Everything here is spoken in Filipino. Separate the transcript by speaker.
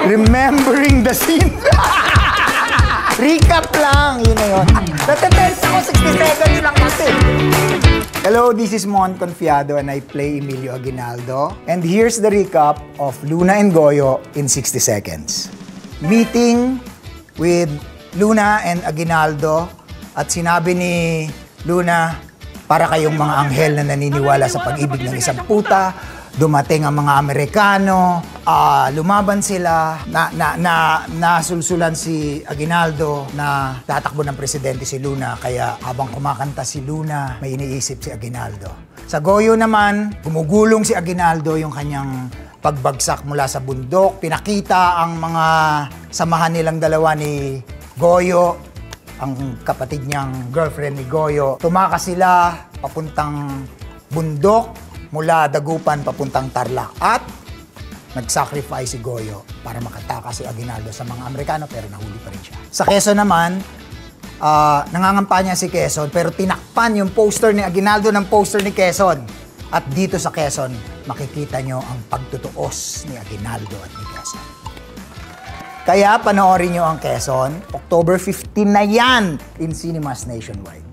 Speaker 1: Remembering the scene. Recap lang, yun na yun. Natatense ako, 60 seconds lang kasi. Hello, this is Mon Confiado and I play Emilio Aguinaldo. And here's the recap of Luna and Goyo in 60 seconds. Meeting with Luna and Aguinaldo at sinabi ni Luna, para kayong mga anghel na naniniwala sa pag-ibig ng isang puta, dumating ang mga Amerikano, lumaban sila, nasulsulan si Aguinaldo na tatakbo ng presidente si Luna, kaya habang kumakanta si Luna, may iniisip si Aguinaldo. Sa Goyo naman, gumugulong si Aguinaldo yung kanyang pagbagsak mula sa bundok. Pinakita ang mga samahan nilang dalawa ni Goyo, ang kapatid niyang girlfriend ni Goyo. Tumakas sila papuntang bundok, mula Dagupan papuntang Tarlac. At nag-sacrifice si Goyo para makatakas si Aguinaldo sa mga Amerikano, pero nahuli pa rin siya. Sa Quezon naman, nangangampanya si Quezon, pero tinakpan yung poster ni Aguinaldo ng poster ni Quezon. At dito sa Quezon, makikita nyo ang pagtutuos ni Aguinaldo at ni Quezon. Kaya panoorin nyo ang Quezon, October 15 na yan in cinemas nationwide.